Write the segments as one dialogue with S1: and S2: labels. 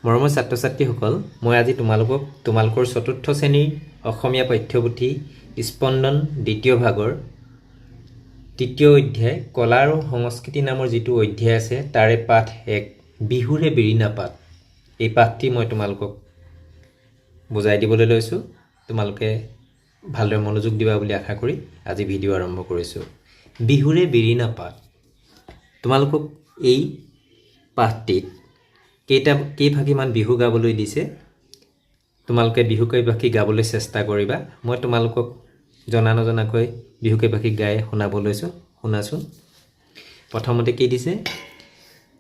S1: মৰমৰ ছাত্ৰ-ছাত্ৰীসকল, মই আজি তোমালোকৰ চতুৰ্থ শ্ৰেণীৰ অসমীয়া পাঠ্যপুথি স্পন্দন দ্বিতীয় ভাগৰ তৃতীয় অধ্যায় কলা আৰু সংস্কৃতি নামৰ যিটো অধ্যায় আছে তাৰে পাঠ 1 বিহুৰে বিৰিণা পাত। এই পাঠটি মই তোমালোকক বুজাই দিবলৈ লৈছোঁ। তোমালোকে ভালদৰে মনোযোগ দিবা বুলি আশা কৰি আজি ভিডিঅ' আৰম্ভ কৰিছোঁ। বিহুৰে বিৰিণা পাত। তোমালোকক এই পাঠটিত কেইফাঁকিমান বিহু গাবলৈ দিছে। তোমালোকে বিহু কেইফাঁকি গাবলৈ চেষ্টা কৰিবা। মই তোমালোকক জনা নজনাকৈ বিহু কেইফাঁকি গাই শুনাব লৈছোঁ। শুনাচোন। প্ৰথমতে কি দিছে?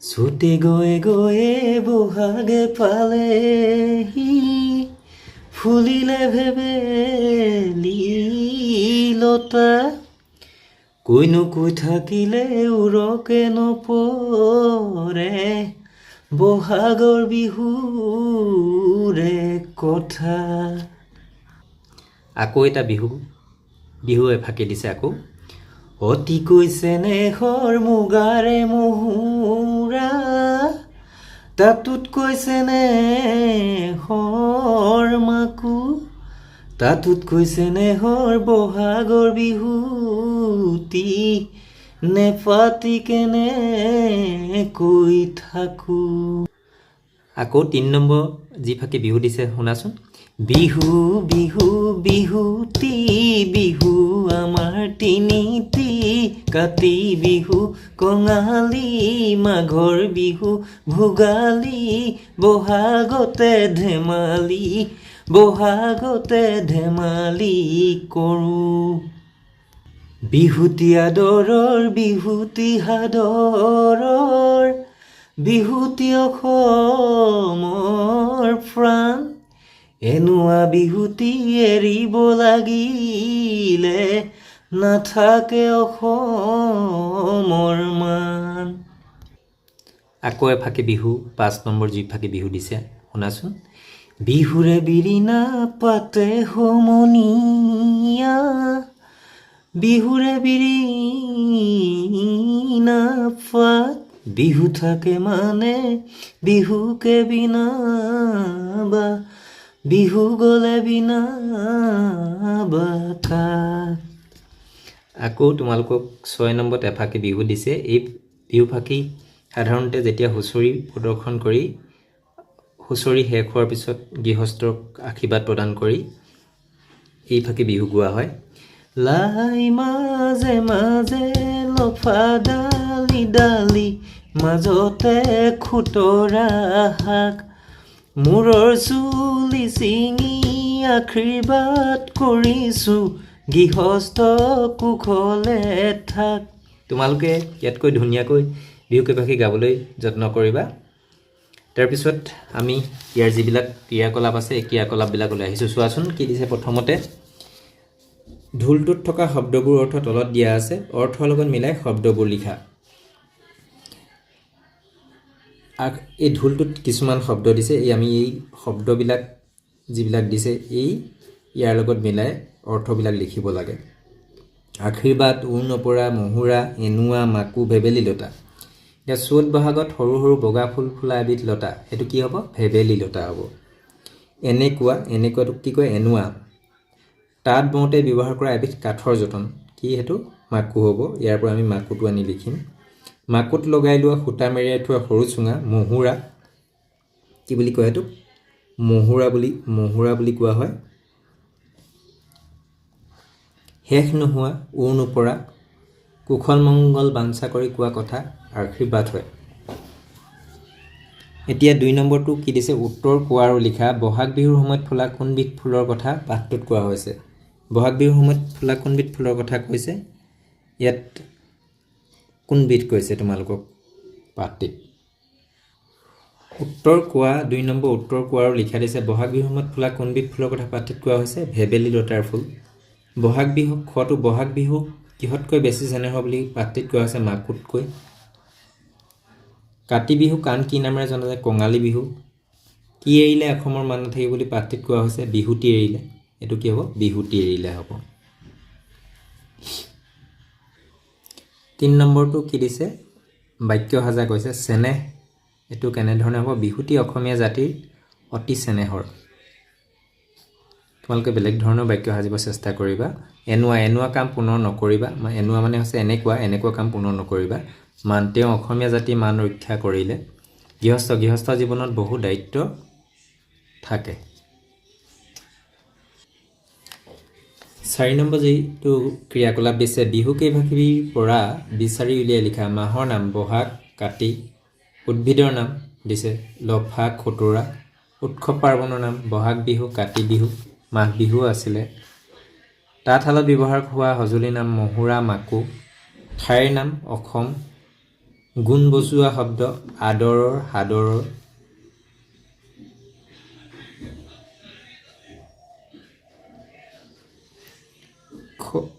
S1: চুতে গয়ে গয়ে বহাগে পালেহি, ফুলিলে ভেবেলি লতা, কৈনো কৈ থাকিলে উৰকে নপৰে, বহাগৰ বিহুৰে কথা। আকৌ এটা বিহু এফাঁকি দিছে আকৌ। অতিকৈ চেনেহৰ মুগাৰে মহুৰা, তাতোতকৈ চেনেহৰ মাকো, তাতোতকৈ চেনেহৰ বহাগৰ বিহুটি, নেপাতি কেনেকৈ থাকো। আকৌ 3 নম্বৰ যি ফাঁকি বিহু দিছে শুনাচোন। বিহু বিহু বিহুতি, বিহু আমাৰ তিনিটি, কাতি বিহু, কঙালী, মাঘৰ বিহু ভোগালী, বহাগতে ধেমালি, বহাগতে ধেমালি কৰোঁ। বিহুতি আদৰৰ, বিহুতি সাদৰৰ, বিহুতি অসমৰ প্ৰাণ, এনুৱা বিহুতি এৰিব লাগিলে, নাথাকে অসমৰ মান। আকৌ এফাঁকি বিহু 5 নম্বৰ যি ফাঁকি বিহু দিছে শুনাচোন। বিহুৰে বিৰিণা পাতে সমনীয়া, বিহুৰে বিৰিণা পাত, বিহু থাকে মানে বিহুকে বিনাবা, বিহু গলে বিনাবা কাক। আকৌ তোমালোকক 6 নম্বৰত এফাঁকি বিহু দিছে। এই বিহু ফাঁকি সাধাৰণতে যেতিয়া হুঁচৰি প্ৰদৰ্শন কৰি হুঁচৰি শেষ হোৱাৰ পিছত গৃহস্থক আশীৰ্বাদ প্ৰদান কৰি এই ফাঁকি বিহু গোৱা হয়। লাই মাজে মাজে লফা ডালি ডালি, মাজতে খুতৰা শাক, মূৰৰ চুলি ছিঙি আশীৰ্বাদ কৰিছোঁ, গৃহস্থ কুশলে থাক। তোমালোকে ইয়াতকৈ ধুনীয়াকৈ বিহু কেইফাঁকি গাবলৈ যত্ন কৰিবা। তাৰপিছত আমি ইয়াৰ যিবিলাক ক্ৰিয়াকলাপ আছে এই ক্ৰিয়াকলাপবিলাকলৈ আহিছোঁ। চোৱাচোন কি দিছে। প্ৰথমতে ঢোলটোত থকা শব্দবোৰ অৰ্থ তলত দিয়া আছে, অৰ্থৰ লগত মিলাই শব্দবোৰ লিখা। এই ঢোলটোত কিছুমান শব্দ দিছে। আমি এই শব্দবিলাক যিবিলাক দিছে ইয়াৰ লগত মিলাই অৰ্থবিলাক লিখিব লাগে। আশীৰ্বাদ, উৰ নপৰা, মহুৰা, এনুৱা, মাকো, ভেবেলী লতা। এতিয়া চ'ত বহাগত সৰু সৰু বগা ফুল ফুলা এবিধ লতা, সেইটো কি হ'ব? ভেবেলী লতা হ'ব। এনেকুৱাটোক কি কয়? এনুৱা। তাঁত বওঁতে ব্যৱহাৰ কৰা এবিধ কাঠৰ যতন, কি সেইটো? মাকো হ'ব। ইয়াৰ পৰা আমি মাকোটো আনি লিখিম। মাকোত লগাই লোৱা সূতা মেৰিয়াই থোৱা সৰু চুঙা, মহুৰা। কি বুলি কয় সেইটো? মহুৰা বুলি কোৱা হয়। শেষ নোহোৱা, উৰ নপৰা, কুশল মংগল বাঞ্ছা কৰি কোৱা কথা আশীৰ্বাদ হয়। এতিয়া 2 নম্বৰটো কি দিছে? উত্তৰ কোৱা আৰু লিখা। বহাগ বিহুৰ সময়ত ফুলা কোনবিধ ফুলৰ কথা পাঠটোত কোৱা হৈছে? বহাগ বিহুৰ সময়ত ফুলা কোনবিধ ফুলৰ কথা কৈছে? ইয়াত কোনবিধ কৈছে তোমালোকক পাঠটিত? উত্তৰ কোৱা। 2 নম্বৰ উত্তৰ কোৱা আৰু লিখা দিছে। বহাগ বিহুৰ সময়ত ফুলা কোনবিধ ফুলৰ কথা পাঠটিত কোৱা হৈছে? ভেবেলী লতাৰ ফুল। বহাগ বিহু খোৱাটো বহাগ বিহু কিহতকৈ বেছি চেনেহৰ বুলি পাঠটিত কোৱা হৈছে? মাকোতকৈ। কাতি বিহু কাণ কি নামেৰে জনা যায়? কঙালী বিহু। কি এৰিলে অসমৰ মান নাথাকিব বুলি পাঠটিত কোৱা হৈছে? বিহুটি এৰিলে। এইটো কি হ'ব? বিহুটি এৰিলে হ'ব। 3 নম্বৰটো কি দিছে? বাক্য সাজা কৈছে। চেনেহ এইটো কেনেধৰণে হ'ব বিহুটি অসমীয়া জাতিৰ অতি চেনেহৰ তোমালোকে বেলেগ ধৰণৰ বাক্য সাজিব চেষ্টা কৰিবা এনুৱা কাম পুনৰ নকৰিবা এনুৱা মানে হৈছে এনেকুৱা কাম পুনৰ নকৰিবা মান তেওঁ অসমীয়া জাতি মান ৰক্ষা কৰিলে গৃহস্থ জীৱনত বহু দায়িত্ব থাকে 4 নম্বৰ যেটো ক্ৰিয়াকলাপ দিছে বিহু কেইভাগিৰ পৰা বিচাৰি উলিয়াই লিখা মাহৰ নাম বহাগ কাতি উদ্ভিদৰ নাম দিছে লফা খুতৰা উৎসৱ পাৰ্বণৰ নাম বহাগ বিহু কাতি বিহু মাঘ বিহু আছিলে তাঁতশালত ব্যৱহাৰ হোৱা সঁজুলিৰ নাম মহুৰা মাকু ঠাইৰ নাম অসম গুণ বজোৱা শব্দ আদৰৰ হাদৰৰ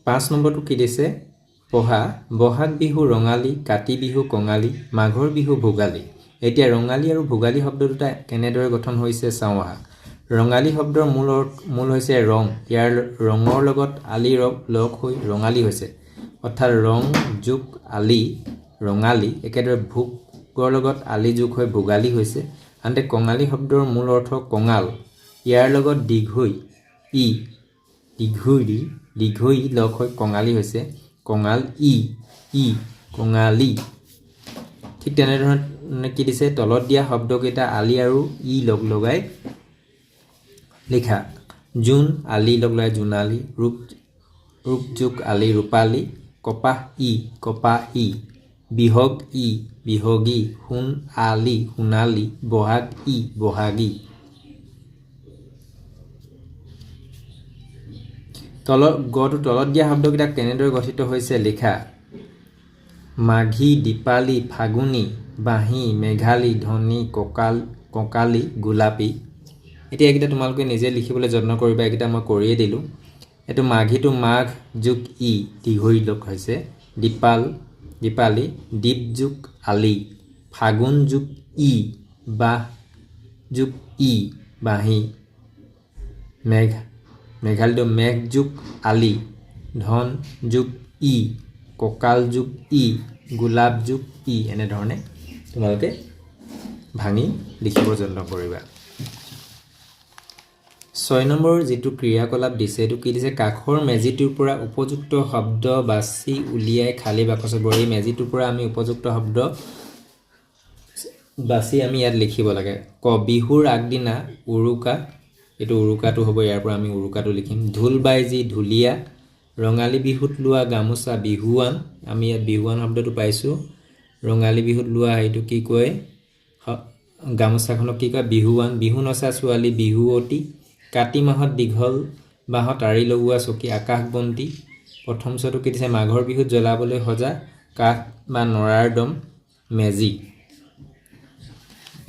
S1: 5 নম্বৰটো কি দিছে পহা বহাগ বিহু ৰঙালী কাতি বিহু কঙালী মাঘৰ বিহু ভোগালী এতিয়া ৰঙালী আৰু ভোগালী শব্দ দুটা কেনেদৰে গঠন হৈছে চাওঁ আহা ৰঙালী শব্দৰ মূল হৈছে ৰং ইয়াৰ ৰঙৰ লগত আলি লগ হৈ ৰঙালী হৈছে অৰ্থাৎ ৰং যোগ আলি ৰঙালী একেদৰে ভোগৰ লগত আলি যোগ হৈ ভোগালী হৈছে আনতে কঙালী শব্দৰ মূল অৰ্থ কঙাল ইয়াৰ লগত দীঘৈ লগ হৈ কঙালী হৈছে কঙাল কঙালী ঠিক তেনেধৰণে কি দিছে তলত দিয়া শব্দকেইটা আলি আৰু লগ লগাই লিখা জুন আলি লগ লগাই জোনালী ৰূপ যোগ আলি ৰূপালী কপাহ বিহগ বিহগী সোণ আলি সোণালী বহাগ বহাগী তলত দিয়া শব্দকেইটা কেনেদৰে গঠিত হৈছে লিখা মাঘী দীপালী ফাগুনী বাঁহী মেঘালী ধনী কঁকালী গোলাপী এতিয়া এইকেইটা তোমালোকে নিজে লিখিবলৈ যত্ন কৰিবা এইকেইটা মই কৰিয়ে দিলোঁ এইটো মাঘীটো মাঘ যোগ দীঘৈ লোক হৈছে দীপালী দীপ যোগ আলি ফাগুন যোগ বাঁহ যোগ বাঁহী মেঘালীটো মেঘ যোগ আলি ধন যোগ কঁকাল যোগ গোলাপ যোগ এনেধৰণে তোমালোকে ভাঙি লিখিব যত্ন কৰিবা 6 নম্বৰ যেটো ক্ৰিয়াকলাপ দিছে এটো কি দিছে কাখৰ মেজিটোৰ পৰা উপযুক্ত শব্দ বাছি উলিয়াই খালি বাকচত ভৰাই মেজিটোৰ পৰা আমি উপযুক্ত শব্দ বাছি আমি ইয়াত লিখিব লাগে ক বিহুৰ আগদিনা উৰুকা এটো উৰুকাটো হ'ব ইয়াৰ পৰা আমি উৰুকাটো লিখিম ঢোল বাইজি ঢুলিয়া ৰঙালী বিহুত লোৱা গামোচা বিহুৱান আমি ইয়াত বিহুৱান শব্দটো পাইছো ৰঙালী বিহুত লোৱা এইটো কি কয় গামোচাখনক কি কয় বিহুৱান বিহু নচা ছোৱালী বিহুৱতী কাতি মাহত দীঘল বাহত আৰি লগোৱা চকী আকাশবন্তি প্ৰথম ছটো কি দিছে মাঘৰ বিহুত জ্বলাবলৈ সজা কাঠ বা নৰাৰ দম মেজি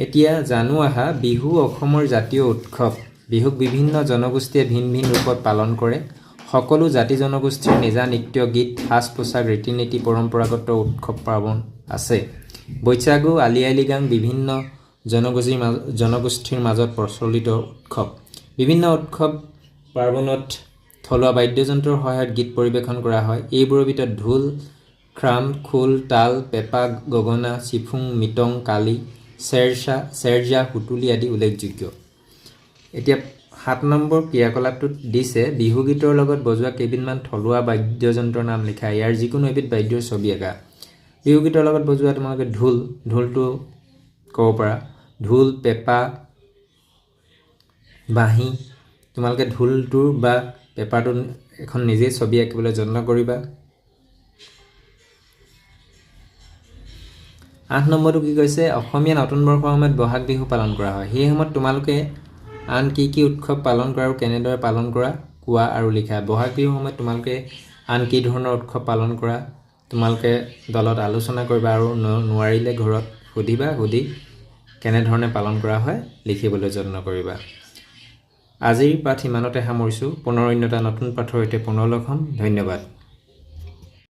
S1: এতিয়া জানো আহা বিহু অসমৰ জাতীয় উৎসৱ বিহুক বিভিন্ন জনগোষ্ঠীয়ে ভিন ৰূপত পালন কৰে সকলো জাতি জনগোষ্ঠীৰ নিজা নৃত্য গীত সাজ পোছাক ৰীতি-নীতি পৰম্পৰাগত উৎসৱ পাৰ্বণ আছে বৈশাগু আলি গাং বিভিন্ন জনগোষ্ঠীৰ মাজত প্ৰচলিত উৎসৱ বিভিন্ন উৎসৱ পাৰ্বণত থলুৱা বাদ্যযন্ত্ৰৰ সহায়ত গীত পৰিৱেশন কৰা হয় এইবোৰৰ ভিতৰত ঢোল খ্ৰাম খোল তাল পেপা গগনা চিফুং মিটং কালি চেৰজা হুতুলি আদি উল্লেখযোগ্য এতিয়া 7 নম্বৰ ক্ৰিয়াকলাপটোত দিছে বিহু গীতৰ লগত বজোৱা কেইবিধমান থলুৱা বাদ্যযন্ত্ৰৰ নাম লিখা ইয়াৰ যিকোনো এবিধ বাদ্যৰ ছবি আঁকা বিহু গীতৰ লগত বজোৱা তোমালোকে ঢোলটো ক'ব পাৰা ঢোল পেপা বাঁহী তোমালোকে ঢোলটোৰ বা পেপাৰটো এখন নিজে ছবি আঁকিবলৈ যত্ন কৰিবা 8 নম্বৰটো কি কৈছে অসমীয়া নতুন বৰ্ষৰ সময়ত বহাগ বিহু পালন কৰা হয় সেই সময়ত তোমালোকে আন কি উৎসৱ পালন কৰা আৰু কেনেদৰে পালন কৰা কোৱা আৰু লিখা বহাগ বিহুৰ সময়ত তোমালোকে আন কি ধৰণৰ উৎসৱ পালন কৰা তোমালোকে দলত আলোচনা কৰিবা আৰু নোৱাৰিলে ঘৰত সুধি কেনেধৰণে পালন কৰা হয় লিখিবলৈ যত্ন কৰিবা আজিৰ পাঠ ইমানতে সামৰিছো পুনৰ অন্য এটা নতুন পাঠৰ সৈতে পুনৰ লগ হ'ম ধন্যবাদ